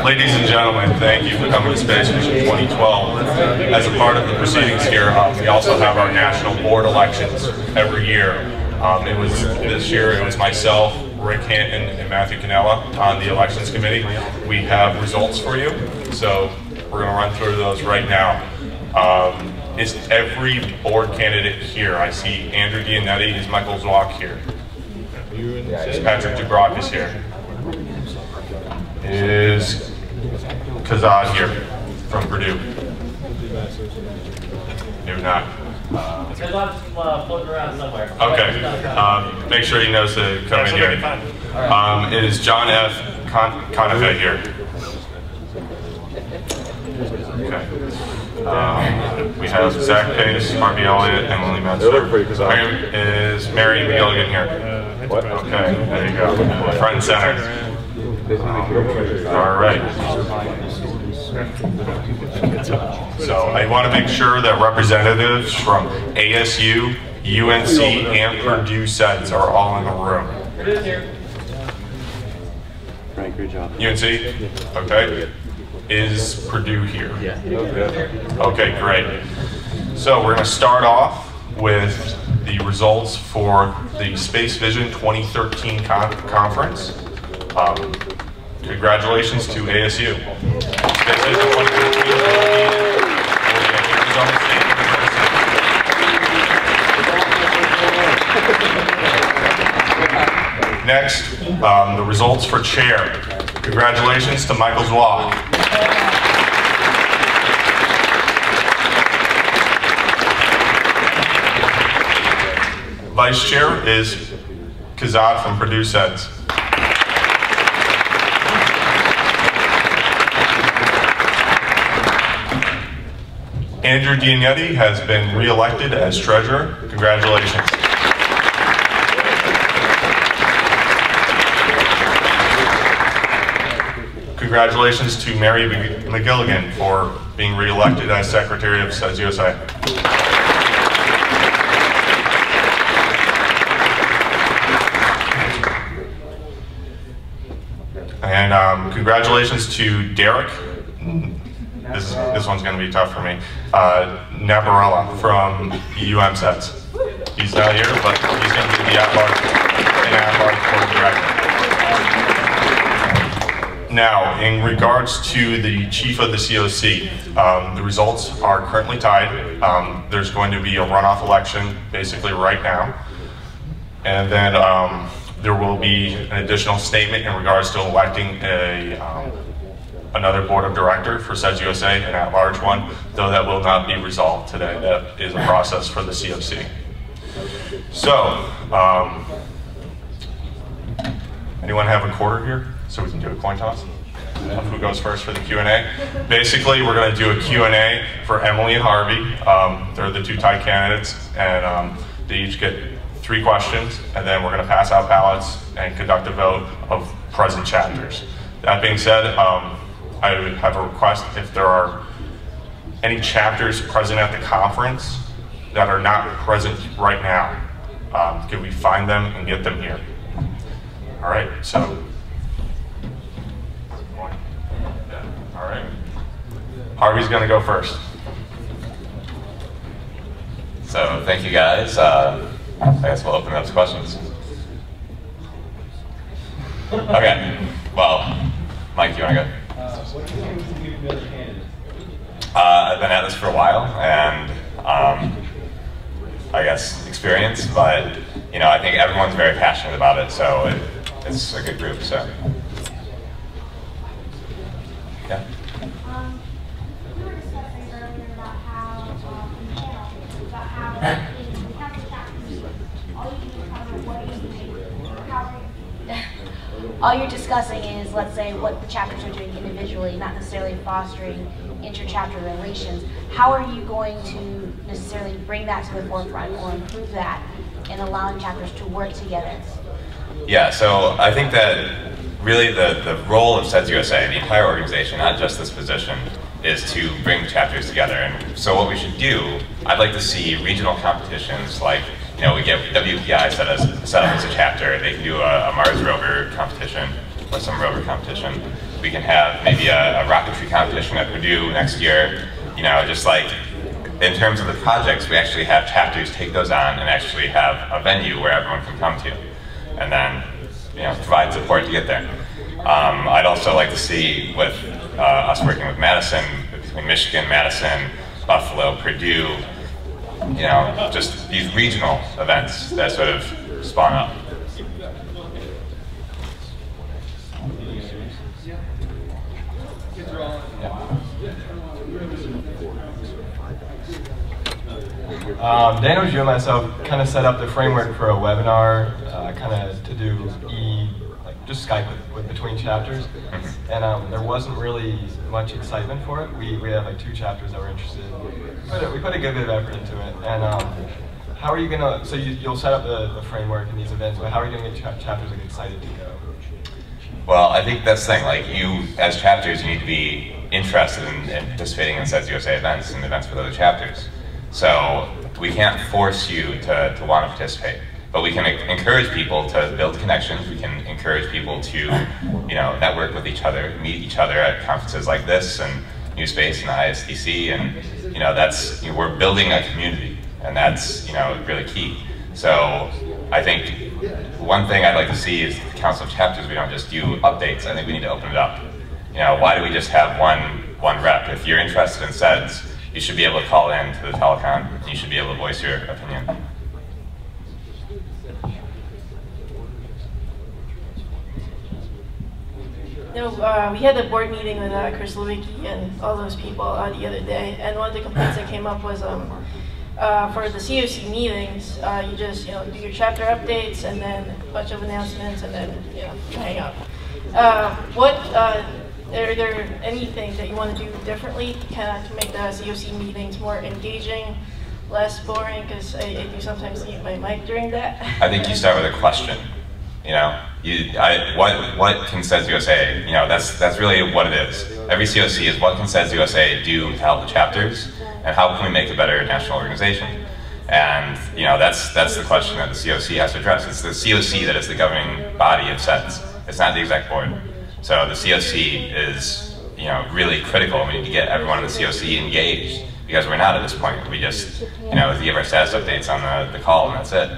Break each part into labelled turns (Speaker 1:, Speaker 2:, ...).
Speaker 1: Ladies and gentlemen, thank you for coming to SpaceVision 2012. As a part of the proceedings here, we also have our national board elections every year. This year it was myself, Rick Hanton, and Matthew Canella on the elections committee. We have results for you, so we're going to run through those right now. Is every board candidate here? I see Andrew Dianetti, is Michael Zwak here? Is Patrick DeBrock is here? Is Kazad here from Purdue? Maybe not.
Speaker 2: Kazad's floating around somewhere.
Speaker 1: Okay. Make sure he knows to come in here. Is John F. Conifay here? Okay. We have Zach Pace, Harvey Elliott, Emily Metzler. Is Mary McGilligan here? Okay, there you go. Front and center. All right. So I want to make sure that representatives from ASU, UNC, and Purdue SEDS are all in the room.
Speaker 3: Frank, great job.
Speaker 1: UNC? Okay. Is Purdue here? Yeah. Okay, great. So we're going to start off with the results for the SpaceVision 2013 conference. Congratulations to ASU. SpaceVision 2013 Next, the results for chair. Congratulations to Michael Zwak. Vice chair is Kazad from Purdue SEDS. Andrew Dianetti has been re-elected as treasurer. Congratulations. Congratulations to Mary McGilligan for being re-elected as secretary of SEDS-USA. And congratulations to Derek. This one's going to be tough for me. Navarella from SEDS. He's not here, but he's going to be the at-large board director. Now, in regards to the chief of the COC, the results are currently tied. There's going to be a runoff election basically right now. And then there will be an additional statement in regards to electing another board of director for SEDS-USA, an at-large one, though that will not be resolved today. That is a process for the COC. So, anyone have a quarter here? So we can do a coin toss? Who goes first for the Q&A? Basically, we're going to do a Q&A for Emily and Harvey. They're the two tie candidates, and they each get 3 questions, and then we're going to pass out ballots and conduct a vote of present chapters. That being said, I would have a request if there are any chapters present at the conference that are not present right now. Can we find them and get them here? All right, so. All right. Harvey's going to go first.
Speaker 4: So thank you guys. I guess we'll open it up to questions. Okay. Well, Mike, do you want to go?
Speaker 2: What do you think to give the other candidates?
Speaker 4: I've been at this for a while, and I guess experience, but you know, I think everyone's very passionate about it, so it's a good group. So, yeah.
Speaker 5: We were discussing earlier about how in the panel about how in the council chapters, all you do is cover what is the all you're discussing is, let's say, what the chapters are doing individually, not necessarily fostering inter-chapter relations. How are you going to necessarily bring that to the forefront or improve that in allowing chapters to work together?
Speaker 4: Yeah, so I think that really the role of SEDS-USA, the entire organization, not just this position, is to bring chapters together. And so what we should do, I'd like to see regional competitions like, you know, we get WPI set up as a chapter. They can do a Mars rover competition, or some rover competition. We can have maybe a rocketry competition at Purdue next year. You know, just like in terms of the projects, we actually have chapters take those on and actually have a venue where everyone can come to, and then provide support to get there. I'd also like to see with us working with Madison, between Michigan, Madison, Buffalo, Purdue, just these regional events that sort of spawn up.
Speaker 6: Daniel, you and myself kind of set up the framework for a webinar, kind of to do just Skype with between chapters, and there wasn't really much excitement for it. We had like 2 chapters that were interested. We put a good bit of effort into it. And how are you gonna? So you'll set up the framework and these events, but how are you gonna get chapters excited to go?
Speaker 4: Well, I think that's the thing. Like you, as chapters, you need to be interested in participating in SEDS-USA events and events with other chapters. So we can't force you to want to participate, but we can encourage people to build connections. We can encourage people to, network with each other, meet each other at conferences like this and New Space and the ISDC, and that's we're building a community, and that's really key. So I think one thing I'd like to see is the Council of Chapters. We don't just do updates. I think we need to open it up. Why do we just have one rep? If you're interested in SEDS, you should be able to call in to the telecon. And you should be able to voice your opinion.
Speaker 7: We had a board meeting with Chris Lewicki and all those people the other day, and one of the complaints that came up was for the COC meetings, you just do your chapter updates and then a bunch of announcements and then hang up. Are there anything that you want to do differently to make the COC meetings more engaging, less boring? Because I do sometimes mute my mic during that.
Speaker 4: I think you start with a question. What can SEDS-USA? That's really what it is. Every COC is what can SEDS-USA do to help the chapters, and how can we make a better national organization? And that's the question that the COC has to address. It's the COC that is the governing body of SEDS. It's not the exec board. So the COC is really critical. We need to get everyone in the COC engaged, because we're not at this point. We just give our status updates on the call and that's it.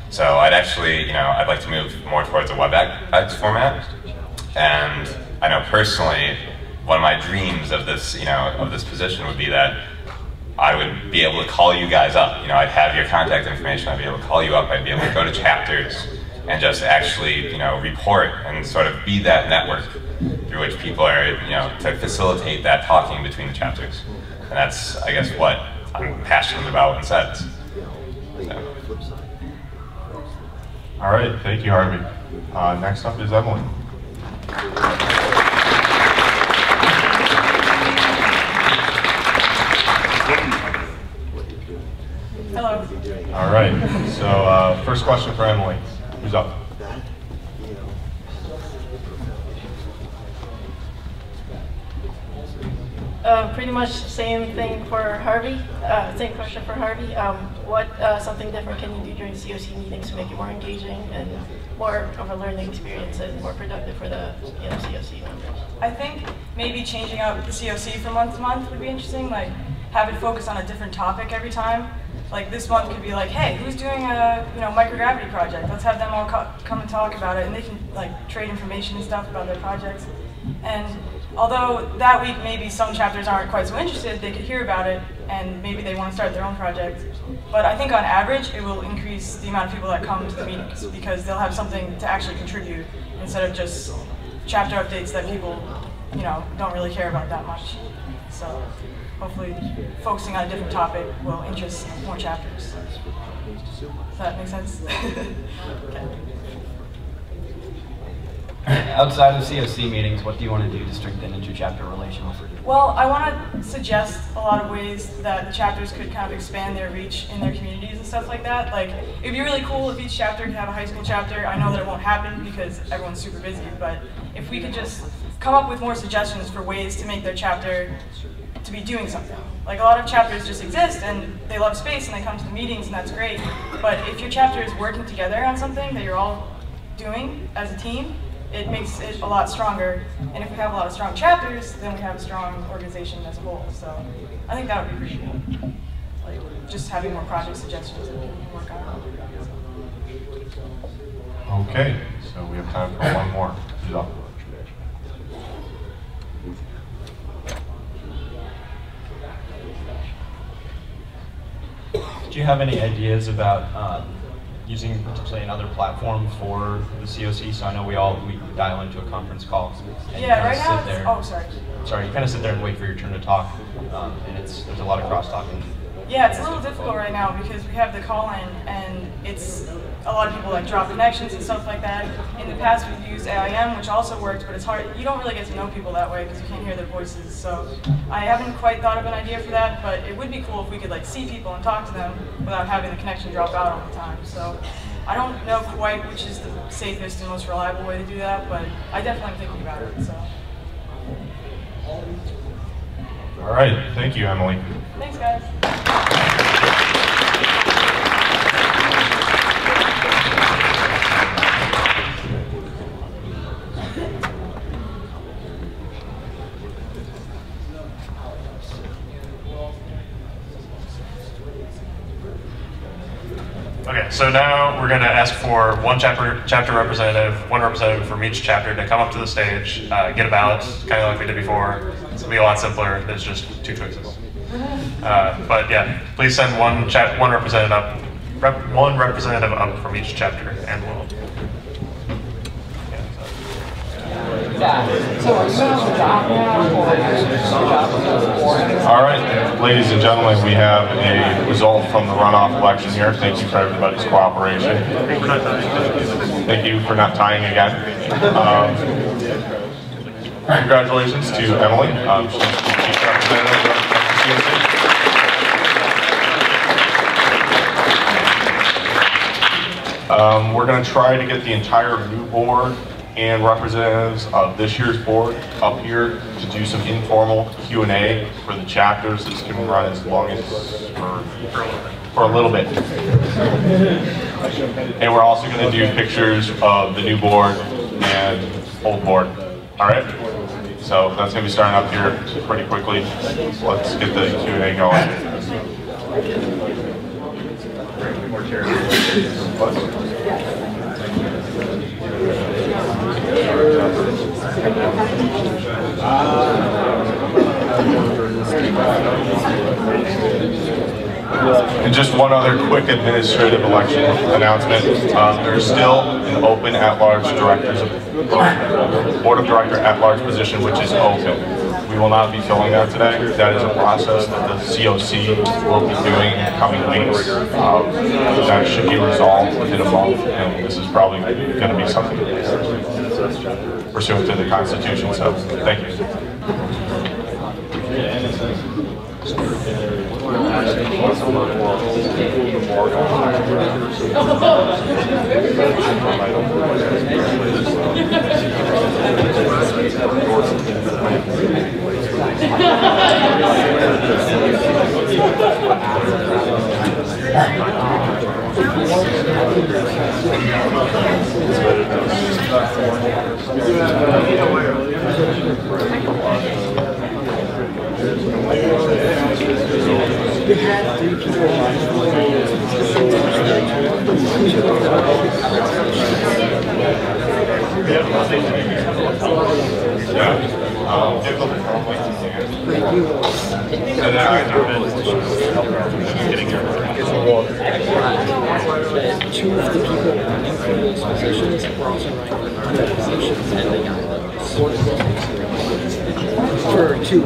Speaker 4: So I'd actually I'd like to move more towards a WebEx format. And I know personally one of my dreams of this position would be that I would be able to call you guys up. I'd have your contact information. I'd be able to call you up. I'd be able to go to chapters and just actually, report and sort of be that network through which people are, to facilitate that talking between the chapters. And that's, I guess, what I'm passionate about in SEDS. So.
Speaker 1: All right, thank you, Harvey. Next up is Emily.
Speaker 8: Hello.
Speaker 1: All right, so first question for Emily. Who's up?
Speaker 7: Pretty much same thing for Harvey. Same question for Harvey. What something different can you do during COC meetings to make it more engaging and more of a learning experience and more productive for the COC members?
Speaker 8: I think maybe changing out the COC from month to month would be interesting. Like have it focus on a different topic every time. Like this month could be like, hey, who's doing a microgravity project? Let's have them all come and talk about it, and they can like trade information and stuff about their projects. And although that week maybe some chapters aren't quite so interested, they could hear about it and maybe they want to start their own project. But I think on average it will increase the amount of people that come to the meetings because they'll have something to actually contribute instead of just chapter updates that people don't really care about that much. So hopefully focusing on a different topic will interest more chapters. Does that make sense? Okay.
Speaker 9: Outside of COC meetings, what do you want to do to strengthen inter-chapter relations?
Speaker 8: Well, I want to suggest a lot of ways that the chapters could kind of expand their reach in their communities and stuff like that. Like, it'd be really cool if each chapter could have a high school chapter. I know that it won't happen because everyone's super busy, but if we could just come up with more suggestions for ways to make their chapter to be doing something. Like, a lot of chapters just exist and they love space and they come to the meetings and that's great, but if your chapter is working together on something that you're all doing as a team, it makes it a lot stronger. And if we have a lot of strong chapters, then we have a strong organization as a whole. So I think that would be pretty cool. Like just having more project suggestions that we can work on.
Speaker 1: Okay, so we have time for one more.
Speaker 10: Do you have any ideas about using potentially another platform for the COC? So I know we dial into a conference call. And
Speaker 8: Yeah,
Speaker 10: you
Speaker 8: right now
Speaker 10: sit there.
Speaker 8: oh, sorry.
Speaker 10: Sorry, you kind of sit there and wait for your turn to talk, and there's a lot of cross-talking.
Speaker 8: Yeah, it's a little difficult right now because we have the call-in, and it's a lot of people like drop connections and stuff like that. In the past, we've used AIM, which also worked, but it's hard. You don't really get to know people that way because you can't hear their voices. So I haven't quite thought of an idea for that, but it would be cool if we could like see people and talk to them without having the connection drop out all the time. So I don't know quite which is the safest and most reliable way to do that, but I definitely am thinking about it. So.
Speaker 1: All right, thank you, Emily.
Speaker 8: Thanks, guys.
Speaker 11: Okay, so now we're going to ask for one chapter representative, one representative from each chapter to come up to the stage, get a ballot, kind of like we did before. It'll be a lot simpler. There's just 2 choices. But yeah, please send one representative up from each chapter, and we'll.
Speaker 1: All right, ladies and gentlemen, we have a result from the runoff election here. Thank you for everybody's cooperation. Thank you for not tying again. Congratulations to Emily. She's the chief representative of the COC. We're going to try to get the entire new board and representatives of this year's board up here to do some informal Q&A for the chapters. This can run as long as for a little bit. And we're also going to do pictures of the new board and old board. All right? So that's going to be starting up here pretty quickly. Let's get the Q&A going. And just one other quick administrative election announcement. There's still an open at-large board of director at-large position, which is open. We will not be filling that today. That is a process that the COC will be doing in coming weeks. That should be resolved within a month, and this is probably going to be something pursuant to the Constitution. So, thank you.
Speaker 12: Two of the people running for those positions were also running for other positions, and they got for 2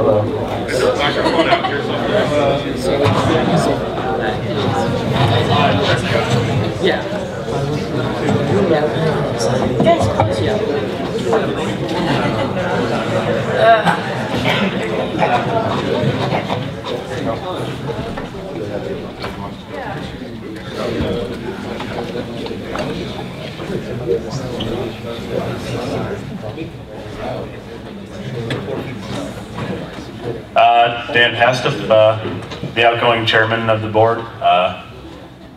Speaker 13: Dan Pastiff, the outgoing chairman of the board,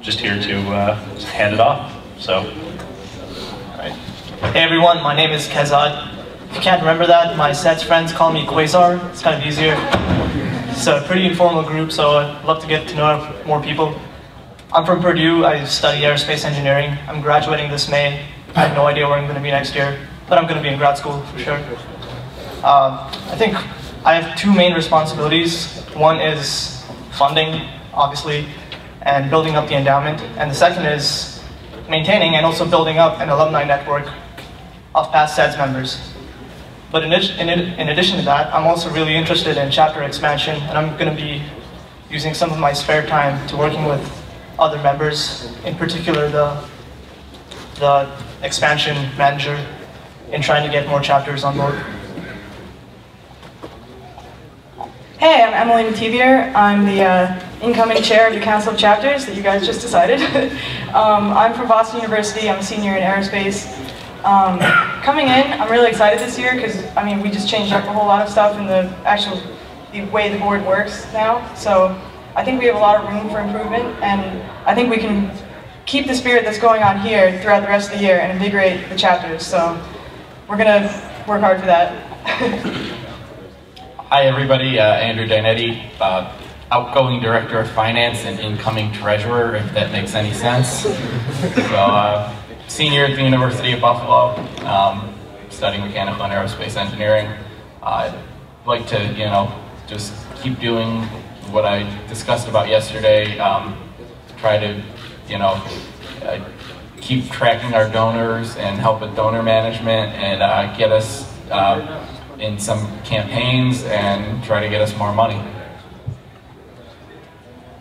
Speaker 13: just here to hand it off. So,
Speaker 4: Right.
Speaker 14: Hey everyone, my name is Kezad. If you can't remember that, my SEDS friends call me Quasar. It's kind of easier. It's a pretty informal group, so I'd love to get to know more people. I'm from Purdue. I study aerospace engineering. I'm graduating this May. I have no idea where I'm going to be next year, but I'm going to be in grad school for sure. I think I have two main responsibilities. One is funding, obviously, and building up the endowment. And the second is maintaining and also building up an alumni network of past SEDS members. But in addition to that, I'm also really interested in chapter expansion, and I'm going to be using some of my spare time to working with other members, in particular the expansion manager, in trying to get more chapters on board.
Speaker 8: Hey, I'm Emily Mativier. I'm the incoming chair of the Council of Chapters that you guys just decided. I'm from Boston University. I'm a senior in aerospace. Coming in, I'm really excited this year because, I mean, we just changed up a whole lot of stuff in the way the board works now. So I think we have a lot of room for improvement, and I think we can keep the spirit that's going on here throughout the rest of the year and invigorate the chapters. So we're going to work hard for that.
Speaker 15: Hi everybody, Andrew Dinetti, outgoing Director of Finance and incoming Treasurer, if that makes any sense. So, senior at the University of Buffalo, studying mechanical and aerospace engineering. I'd like to, just keep doing what I discussed about yesterday, try to, keep tracking our donors and help with donor management and get us in some campaigns and try to get us more money.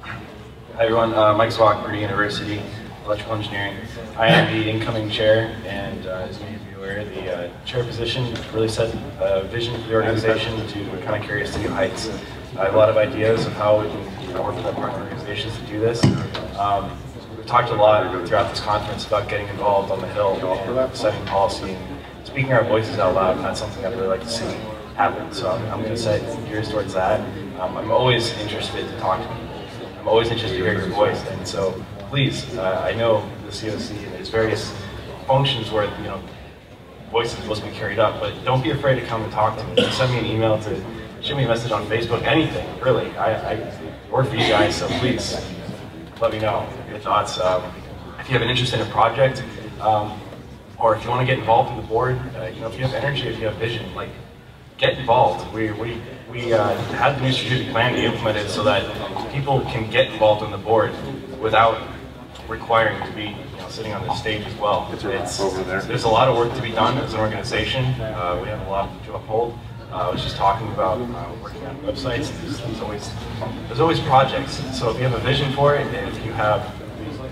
Speaker 16: Hi everyone, Mike Swak, Purdue University, electrical engineering. I am the incoming chair, and as many of you are aware, the chair position really set a vision for the organization to kind of carry us to new heights. I have a lot of ideas of how we can work with our partner organizations to do this. We've talked a lot throughout this conference about getting involved on the Hill and setting policy and speaking our voices out loud, and that's something I'd really like to see happen. So I'm going to set gears towards that. I'm always interested to talk to people. I'm always interested to hear your voice, and so please, I know the COC and there's various functions where voice is supposed to be carried up, but don't be afraid to come and talk to me. Just send me an email, shoot me a message on Facebook, anything really. I work for you guys, so please let me know your thoughts. If you have an interest in a project, or if you want to get involved in the board, if you have energy, if you have vision, get involved. We had the new strategic plan to implement it so that people can get involved in the board without requiring to be sitting on the stage as well. There's a lot of work to be done as an organization. We have a lot to uphold. I was just talking about working on websites. There's always projects. So if you have a vision for it, and if you have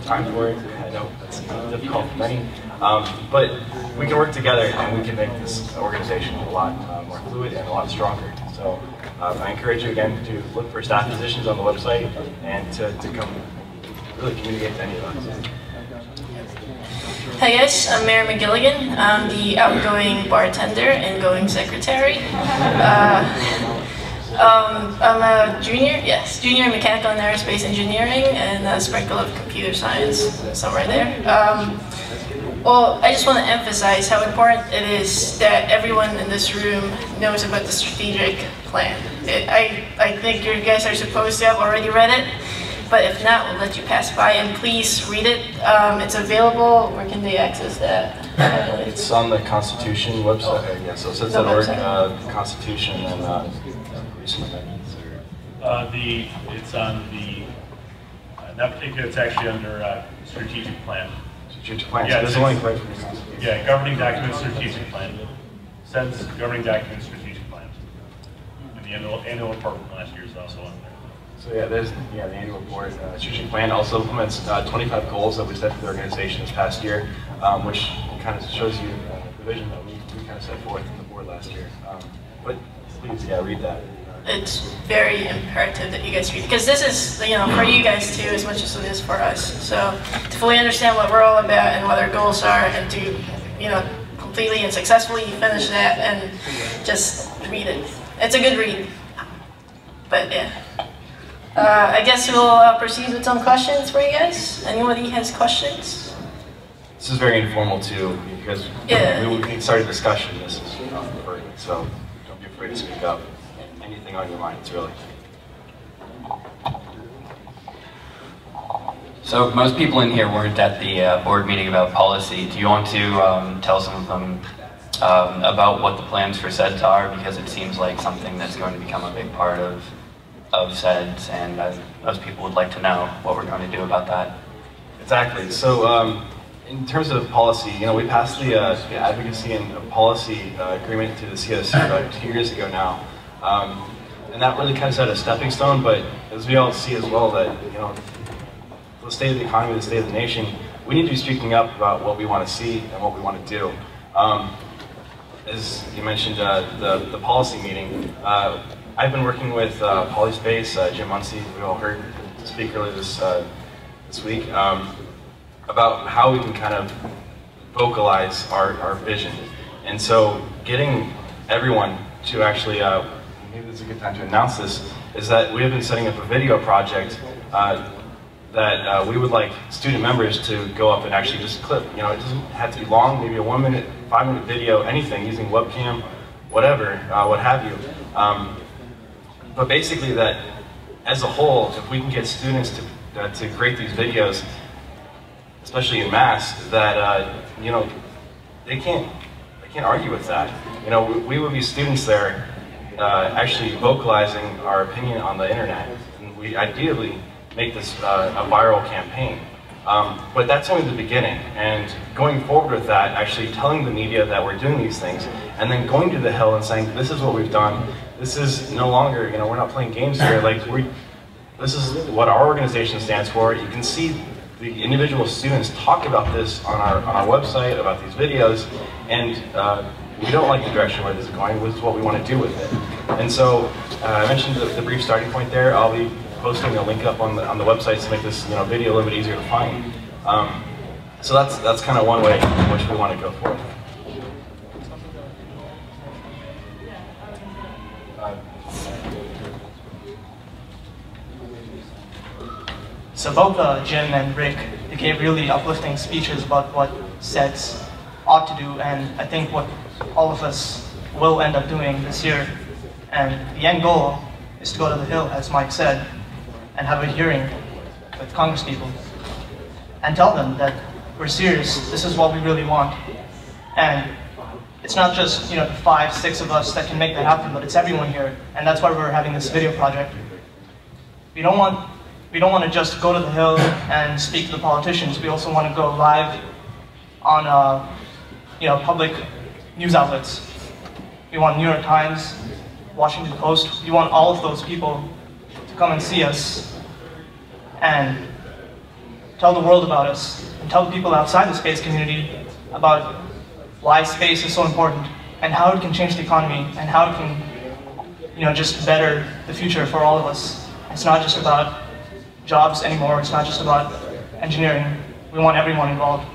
Speaker 16: time for it, I know it's difficult for many, but we can work together and we can make this organization a lot more fluid and a lot stronger. So I encourage you again to look for staff positions on the website and to come really communicate to any of us.
Speaker 7: Hi guys, I'm Mary McGilligan. I'm the outgoing bartender and going secretary. I'm a junior in mechanical and aerospace engineering and a sprinkle of computer science, somewhere there. Well, I just want to emphasize how important it is that everyone in this room knows about the strategic plan. I think you guys are supposed to have already read it, but if not, we'll let you pass by, and please read it. It's available. Where can they access that?
Speaker 16: It's on the Constitution website. So it says the Constitution and recent amendments.
Speaker 13: It's on the, not particular, it's actually under strategic plan.
Speaker 16: Strategic plan.
Speaker 13: Yeah,
Speaker 16: so there's only quite for Constitution.
Speaker 13: Yeah, governing document strategic plan. SEDS governing document strategic plan. And the annual report from last year is also on there.
Speaker 16: So yeah, there's the annual report. Strategic plan also implements 25 goals that we set for the organization this past year, which kind of shows you the vision that we kind of set forth in the board last year. But please, read that.
Speaker 7: It's very imperative that you guys read, because this is, for you guys too, as much as it is for us. So to fully understand what we're all about and what our goals are, and to, completely and successfully finish that, and just read it. It's a good read. But yeah. I guess we'll proceed with some questions for you guys. Anybody has questions?
Speaker 16: this is very informal too, because we can start a discussion. This is free, so don't be afraid to speak up. Anything on your mind, it's really.
Speaker 9: So most people in here weren't at the board meeting about policy. Do you want to tell some of them about what the plans for SEDS are? Because it seems like something that's going to become a big part of SEDS, and most people would like to know what we're going to do about that.
Speaker 16: Exactly. So in terms of policy, we passed the advocacy and policy agreement to the CSC about 2 years ago now. And that really kind of set a stepping stone, but as we all see as well that, the state of the economy, the state of the nation, we need to be speaking up about what we want to see and what we want to do. As you mentioned, the policy meeting, I've been working with Polyspace, Jim Muncie, we all heard speak earlier this week, about how we can kind of vocalize our vision. And so getting everyone to actually, maybe this is a good time to announce this, is that we have been setting up a video project that we would like student members to go up and actually just clip. It doesn't have to be long, maybe a 1 minute, 5 minute video, anything, using webcam, whatever, what have you. But basically that, as a whole, if we can get students to create these videos, especially in mass, that, they can't argue with that. We would be students there actually vocalizing our opinion on the internet. And we ideally make this a viral campaign. But that's only the beginning, and going forward with that, actually telling the media that we're doing these things, and then going to the Hill and saying, this is what we've done, this is no longer, we're not playing games here, this is what our organization stands for. You can see the individual students talk about this on our website, about these videos, and we don't like the direction where this is going, this is what we want to do with it. And so, I mentioned the brief starting point there. I'll be posting a link up on the website to make this video a little bit easier to find. So that's kind of one way in which we want to go forward.
Speaker 14: So both Jim and Rick, they gave really uplifting speeches about what SEDS ought to do, and I think what all of us will end up doing this year. And the end goal is to go to the Hill, as Mike said, and have a hearing with congresspeople and tell them that we're serious, this is what we really want. And it's not just the 5, 6 of us that can make that happen, but it's everyone here, and that's why we're having this video project. We don't want to just go to the Hill and speak to the politicians. We also want to go live on public news outlets. We want New York Times, Washington Post. We want all of those people to come and see us and tell the world about us, and tell the people outside the space community about why space is so important and how it can change the economy and how it can just better the future for all of us. It's not just about jobs anymore, it's not just about engineering. We want everyone involved.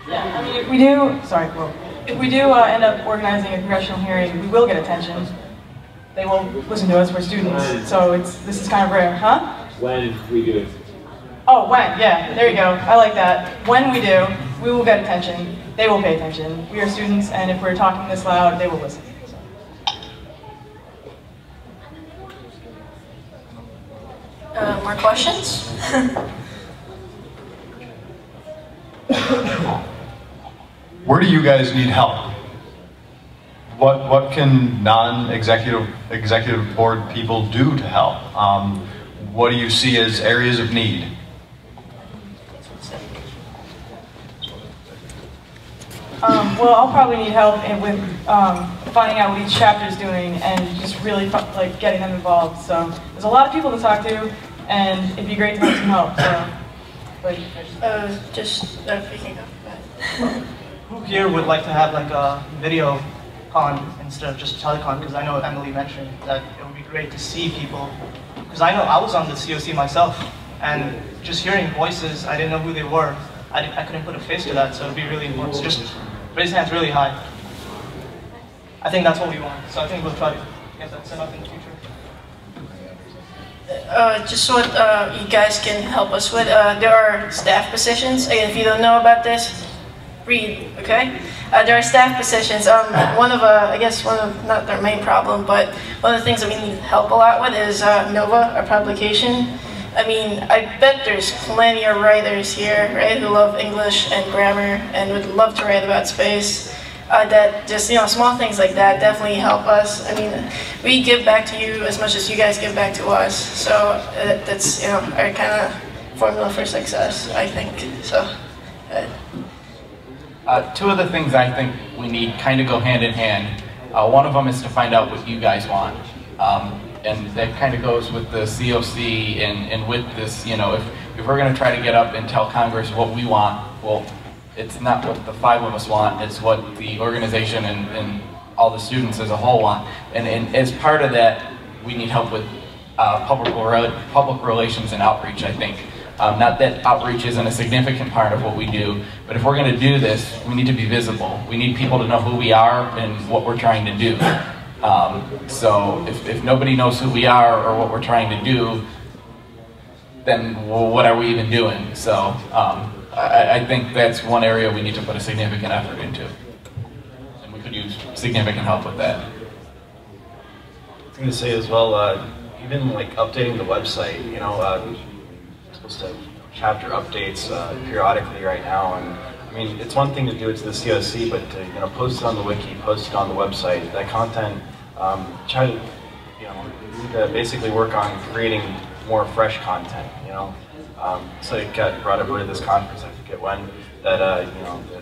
Speaker 8: Yeah, I mean, if we do end up organizing a congressional hearing, we will get attention. They will listen to us, we're students, so this is kind of rare, huh?
Speaker 2: When we do it.
Speaker 8: Oh, when, yeah, there you go, I like that. When we do, we will get attention, they will pay attention. We are students, and if we're talking this loud, they will listen.
Speaker 7: More questions?
Speaker 17: Where do you guys need help? What can executive board people do to help? What do you see as areas of need?
Speaker 8: Well, I'll probably need help with finding out what each chapter is doing and just really getting them involved. So there's a lot of people to talk to, and it'd be great to have some help. So,
Speaker 7: picking up.
Speaker 14: Who here would like to have a video con instead of just a telecon? Because I know Emily mentioned that it would be great to see people. Because I know I was on the COC myself, and just hearing voices, I didn't know who they were. I couldn't put a face to that, so it'd be really important. So just raise hands really high. I think that's what we want. So I think we'll try to get that set up in the future.
Speaker 7: Just what you guys can help us with. There are staff positions. Again, if you don't know about this, read, okay? There are staff positions. One of, not their main problem, but one of the things that we need help a lot with is NOVA, our publication. I mean, I bet there's plenty of writers here, right, who love English and grammar and would love to write about space. That just, small things like that definitely help us. I mean, we give back to you as much as you guys give back to us. So that's, our kind of formula for success, I think. So.
Speaker 15: Two of the things I think we need kind of go hand in hand. One of them is to find out what you guys want. And that kind of goes with the COC and with this, if we're going to try to get up and tell Congress what we want, well, it's not what the 5 of us want, it's what the organization and all the students as a whole want. And as part of that, we need help with public relations and outreach, I think. Not that outreach isn't a significant part of what we do, but if we're going to do this, we need to be visible. We need people to know who we are and what we're trying to do. So if nobody knows who we are or what we're trying to do, then what are we even doing? So I think that's one area we need to put a significant effort into. And we could use significant help with that.
Speaker 16: I was going to say as well, even like updating the website, supposed to chapter updates periodically right now, and I mean it's one thing to do it to the COC, but to post it on the wiki, post it on the website. That content, try to need to basically work on creating more fresh content. So it got brought up at this conference, I forget when, that I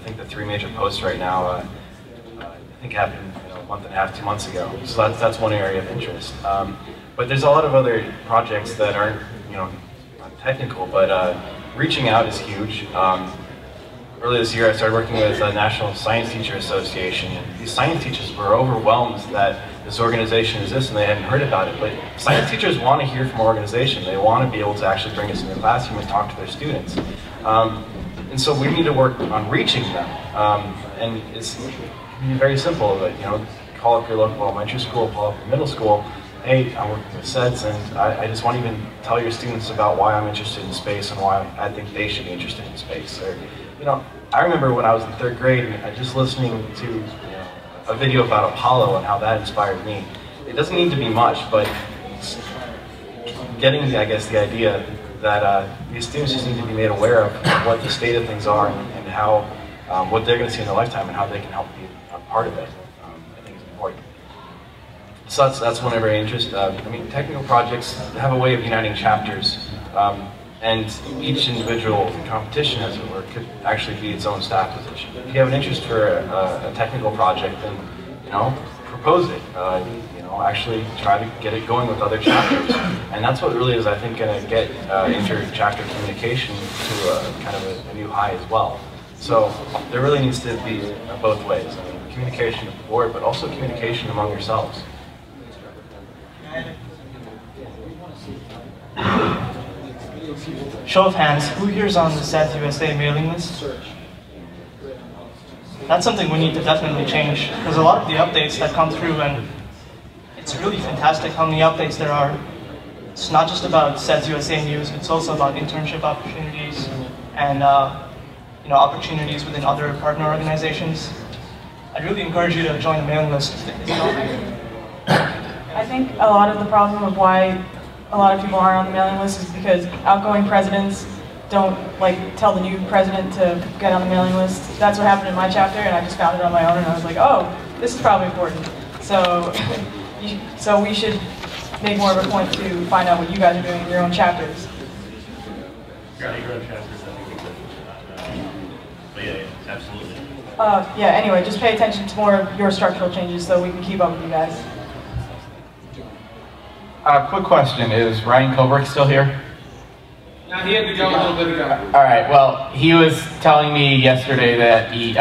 Speaker 16: think the 3 major posts right now, I think happened a month and a half, 2 months ago. So that's one area of interest. But there's a lot of other projects that aren't not technical, but reaching out is huge. Earlier this year I started working with the National Science Teacher Association, and these science teachers were overwhelmed that this organization exists and they hadn't heard about it. But science teachers want to hear from our organization. They want to be able to actually bring us in the classroom and talk to their students. And so we need to work on reaching them. And it's very simple, but call up your local elementary school, call up your middle school. Hey, I'm working with SEDS, and I just want to even tell your students about why I'm interested in space and why I think they should be interested in space. Or, I remember when I was in 3rd grade, and just listening to a video about Apollo and how that inspired me. It doesn't need to be much, but getting, I guess, the idea that these students just need to be made aware of what the state of things are and how what they're going to see in their lifetime and how they can help be a part of it. I think is important. So that's one area of interest. I mean, technical projects have a way of uniting chapters, and each individual competition, as it were, could actually be its own staff position. If you have an interest for a technical project, then propose it. Actually try to get it going with other chapters, and that's what really is, I think, going to get inter-chapter communication to kind of a new high as well. So there really needs to be both ways. I mean, communication with the board, but also communication among yourselves.
Speaker 14: Show of hands, who here is on the SEDS-USA mailing list? That's something we need to definitely change. There's a lot of the updates that come through, and it's really fantastic how many updates there are. It's not just about SEDS-USA news, it's also about internship opportunities and opportunities within other partner organizations. I'd really encourage you to join the mailing list.
Speaker 8: I think a lot of the problem of why a lot of people aren't on the mailing list is because outgoing presidents don't tell the new president to get on the mailing list. That's what happened in my chapter, and I just found it on my own, and I was like, oh, this is probably important. So we should make more of a point to find out what you guys are doing in your own chapters.
Speaker 13: Your own chapters, but yeah, absolutely.
Speaker 8: Yeah, anyway, just pay attention to more of your structural changes so we can keep up with you guys.
Speaker 15: Quick question, is Ryan Kobrick still here?
Speaker 12: No, he had to go a little bit ago.
Speaker 15: All right, well, he was telling me yesterday that he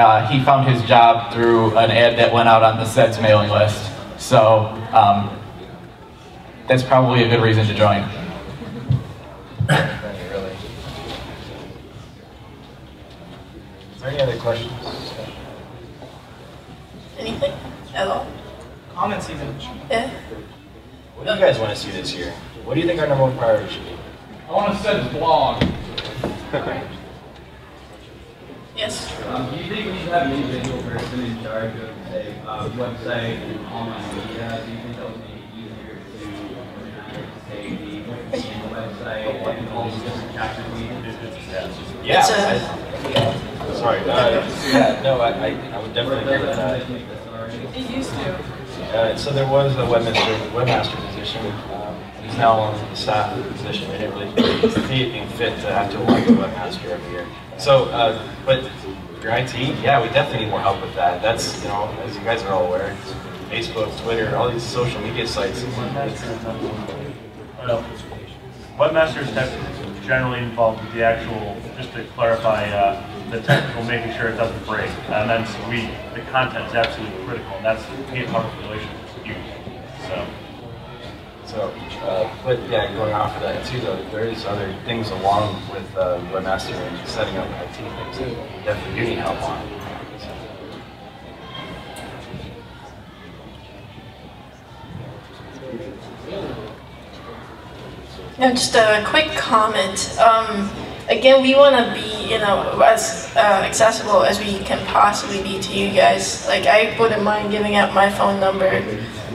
Speaker 15: found his job through an ad that went out on the SEDS mailing list. So that's probably a good reason to join.
Speaker 16: Is there any other questions?
Speaker 7: Anything at all?
Speaker 14: Comments even.
Speaker 7: Yeah.
Speaker 16: What do you guys want to see this year? What do you think our #1 priority should be?
Speaker 18: I want to set a blog.
Speaker 7: Yes.
Speaker 12: Do you think we should have an individual person in charge of, say, website and online media? Do you think that would make it easier to organize, say, the website and all the different chapters we need?
Speaker 16: Yeah. Sorry. Yeah. No, I would definitely agree with that.
Speaker 8: It used to.
Speaker 16: So there was a webmaster position. He's now on the staff position. I didn't really see it being fit to have to elect a webmaster every year. So, but your IT, yeah, we definitely need more help with that. That's, you know, as you guys are all aware, Facebook, Twitter, all these social media sites.
Speaker 13: Webmasters have generally involved with the actual, just to clarify, the technical, making sure it doesn't break. And then the content is absolutely critical, and that's the public relations is huge.
Speaker 16: But yeah, going off of that too, though, there is other things along with webmaster and setting up IT things that we definitely do need help on.
Speaker 7: Now, just a quick comment. Again, we want to be, you know, as accessible as we can possibly be to you guys. Like, I wouldn't mind giving out my phone number.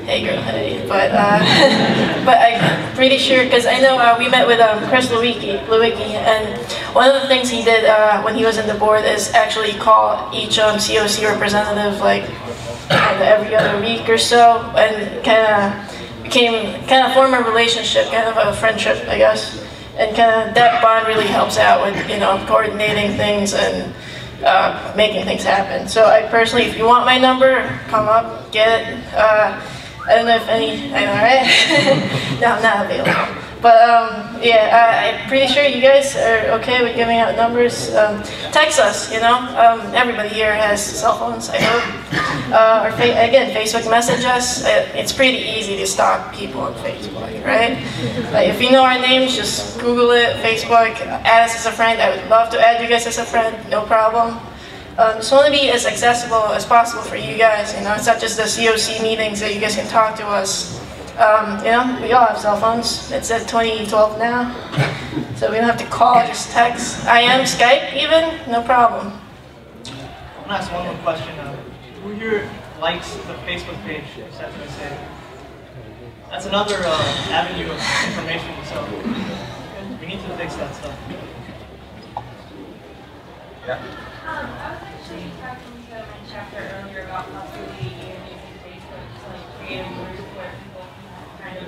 Speaker 7: Hey girl, hey. But I'm pretty sure, because I know we met with Chris Lewicki, and one of the things he did when he was in the board is actually call each COC representative like every other week or so, and kind of form a relationship, kind of a friendship, I guess. And kind of that bond really helps out with, you know, coordinating things and making things happen. So I personally, if you want my number, come up, get it. I don't know if I know, right? No, I'm not available. But yeah, I'm pretty sure you guys are okay with giving out numbers. Text us, you know. Everybody here has cell phones, I hope. Or again, Facebook message us. It's pretty easy to stalk people on Facebook, right? If you know our names, just Google it, Facebook, add us as a friend. I would love to add you guys as a friend, no problem. Just want to be as accessible as possible for you guys. You know, it's not just the COC meetings that you guys can talk to us. You know, we all have cell phones. It's at 2012 now, so we don't have to call, just text. I am Skype even, no problem.
Speaker 14: I want to ask one more question. Who here likes the Facebook page? SEDS-USA? That's another avenue of information, so we need to fix that stuff.
Speaker 16: Yeah.
Speaker 19: I was actually talking to my chapter earlier about possibly using Facebook to like create a group where people can kind of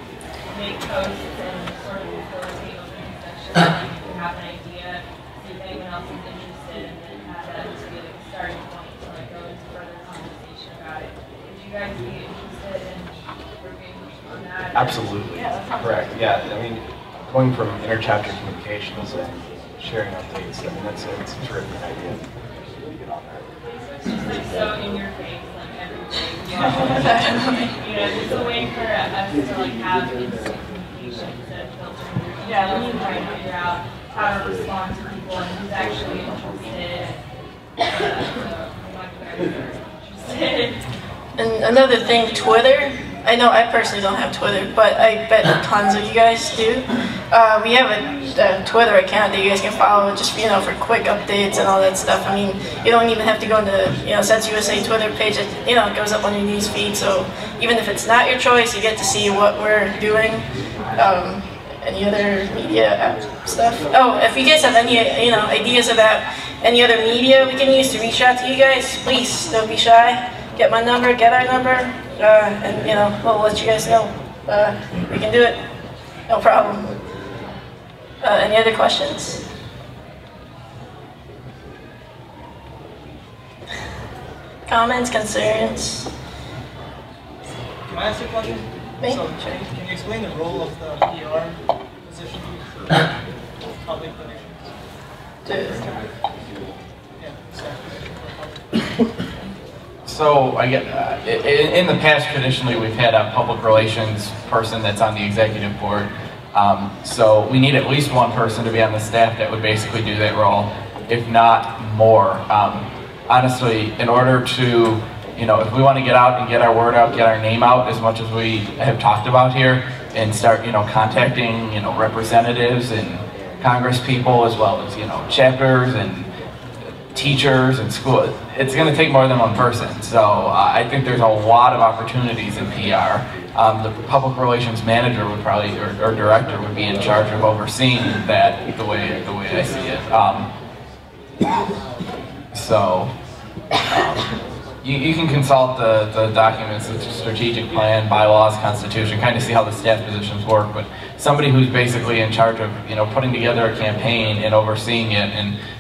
Speaker 19: make posts and sort of facilitate open discussion. You can have an idea, see if anyone else is interested, and then have that to be like a starting point to like go into further conversation about it. Would you guys be interested in working on that?
Speaker 16: Absolutely.
Speaker 19: Yeah, that sounds
Speaker 16: correct. Yeah, I mean, going from inter-chapter communications and sharing updates, I mean, that's a terrific idea.
Speaker 19: It's just like so in your face, like every day. You know, just a way for us to like have instant communication instead of filtering through emails and trying to figure out how to respond to people and who's actually interested.
Speaker 7: And another thing, Twitter. I know I personally don't have Twitter, but I bet tons of you guys do. We have a Twitter account that you guys can follow, just, you know, for quick updates and all that stuff. I mean, you don't even have to go into, you know, SEDS-USA Twitter page. It, you know, it goes up on your news feed. So even if it's not your choice, you get to see what we're doing. Any other media stuff? Oh, if you guys have any, you know, ideas about any other media we can use to reach out to you guys, please don't be shy. Get my number, get our number, and you know, we'll let you guys know. We can do it, no problem. Any other questions? Comments, concerns?
Speaker 14: Can I ask a question?
Speaker 7: Me?
Speaker 14: So, can you explain the role of the PR position? Public relations.
Speaker 15: So I get in the past, traditionally we've had a public relations person that's on the executive board. So we need at least one person to be on the staff that would basically do that role, if not more. Honestly, in order to, you know, if we want to get out and get our word out, get our name out as much as we have talked about here, and start, contacting, representatives and Congress people, as well as, chapters and teachers and school. It's going to take more than one person. So I think there's a lot of opportunities in PR. The public relations manager would probably, or director would be in charge of overseeing that the way I see it. You can consult the documents, the strategic plan, bylaws, constitution, kind of see how the staff positions work, but somebody who's basically in charge of, putting together a campaign and overseeing it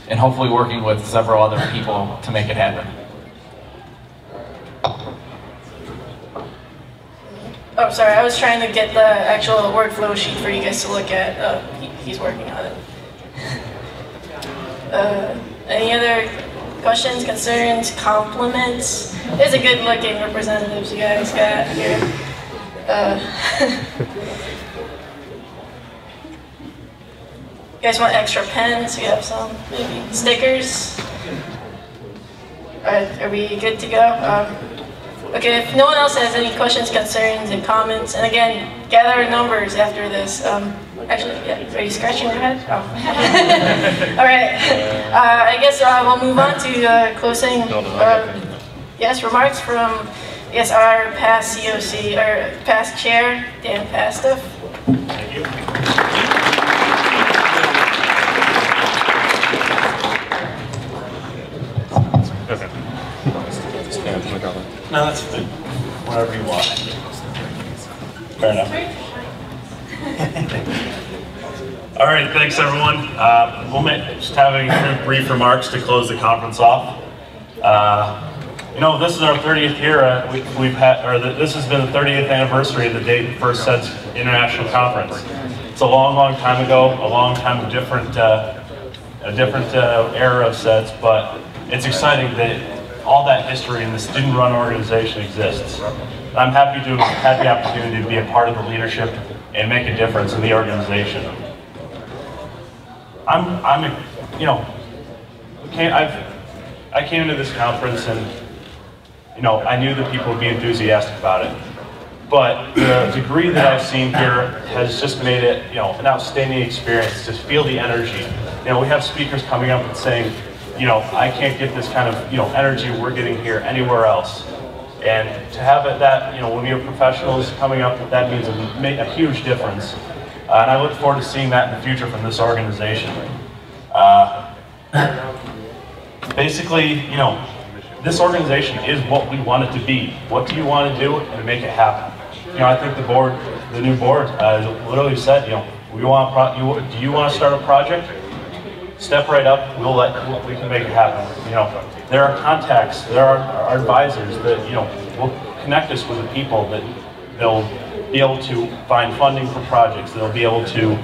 Speaker 15: and hopefully working with several other people to make it happen.
Speaker 7: Oh, sorry, I was trying to get the actual workflow sheet for you guys to look at. He's working on it. Any other questions, concerns, compliments? There's a good looking representatives you guys got here. You guys want extra pens? We have some, maybe stickers. Alright, are we good to go? Okay, if no one else has any questions, concerns, and comments, and again, gather numbers after this. Actually, yeah, are you scratching your head? Oh. Alright, I guess we'll move on to closing yes, remarks from our past COC, or past chair, Dan Pastiff.
Speaker 13: Thank you. No, that's fine. Whatever you want. Fair enough. All right, thanks everyone. We'll just having brief remarks to close the conference off. This is our 30th year. This has been the 30th anniversary of the date first SEDS International Conference. It's a long, long time ago, a long time of different era of SEDS, but it's exciting that all that history in the student-run organization exists. I'm happy to have had the opportunity to be a part of the leadership and make a difference in the organization. I came into this conference and, I knew that people would be enthusiastic about it. But the degree that I've seen here has just made it, an outstanding experience to feel the energy. We have speakers coming up and saying, I can't get this kind of, energy we're getting here anywhere else. And to have it that, when we have professionals coming up, that means a huge difference. And I look forward to seeing that in the future from this organization. Basically, this organization is what we want it to be. What do you want to do and make it happen? I think the new board literally said, do you want to start a project? Step right up, we can make it happen. There are contacts, there are our advisors that, will connect us with the people that they'll be able to find funding for projects, they'll be able to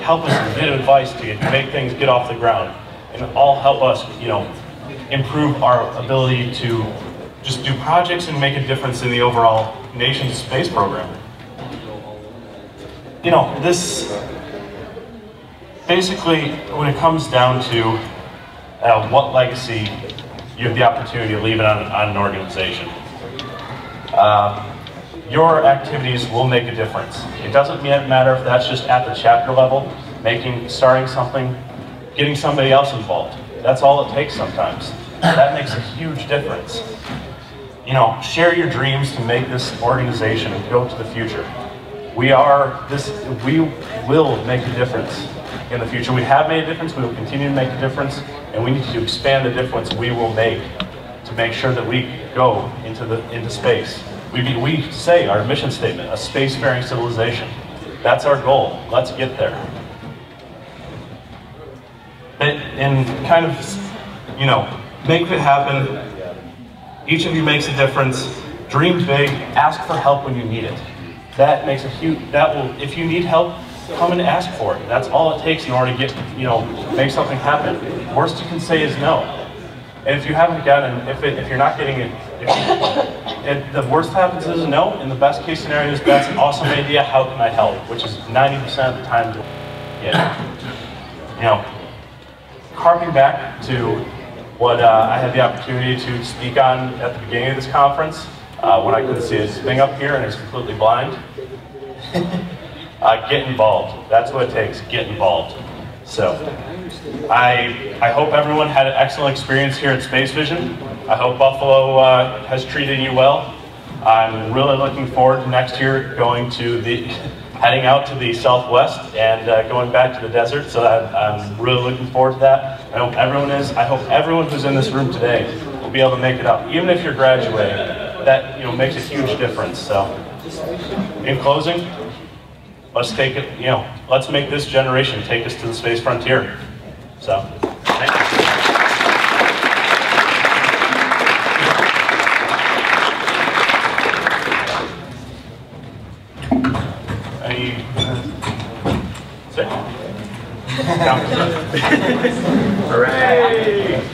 Speaker 13: help us and get advice to make things get off the ground, and all help us, improve our ability to just do projects and make a difference in the overall nation's space program. Basically, when it comes down to what legacy you have the opportunity to leave it on an organization, your activities will make a difference. It doesn't matter if that's just at the chapter level, starting something, getting somebody else involved. That's all it takes sometimes. That makes a huge difference. Share your dreams to make this organization go to the future. We will make a difference in the future. We have made a difference, we will continue to make a difference, and we need to expand the difference we will make to make sure that we go into space. We say our mission statement, a spacefaring civilization. That's our goal. Let's get there. And kind of, make it happen. Each of you makes a difference. Dream big, ask for help when you need it. That makes a huge, if you need help, come and ask for it. That's all it takes in order to get, make something happen. Worst you can say is no. And if you haven't gotten, if you're not getting it, the worst happens is no, and the best case scenario is that's an awesome idea, how can I help? Which is 90% of the time to get it. Harking back to what I had the opportunity to speak on at the beginning of this conference, when I couldn't see this thing up here and it's completely blind. Get involved. That's what it takes. Get involved. So, I hope everyone had an excellent experience here at SpaceVision. I hope Buffalo has treated you well. I'm really looking forward to next year heading out to the Southwest and going back to the desert. So I'm really looking forward to that. I hope everyone is. I hope everyone who's in this room today will be able to make it up, even if you're graduating. That makes a huge difference. So, in closing, let's take it. Let's make this generation take us to the space frontier. So, thank you. Hooray!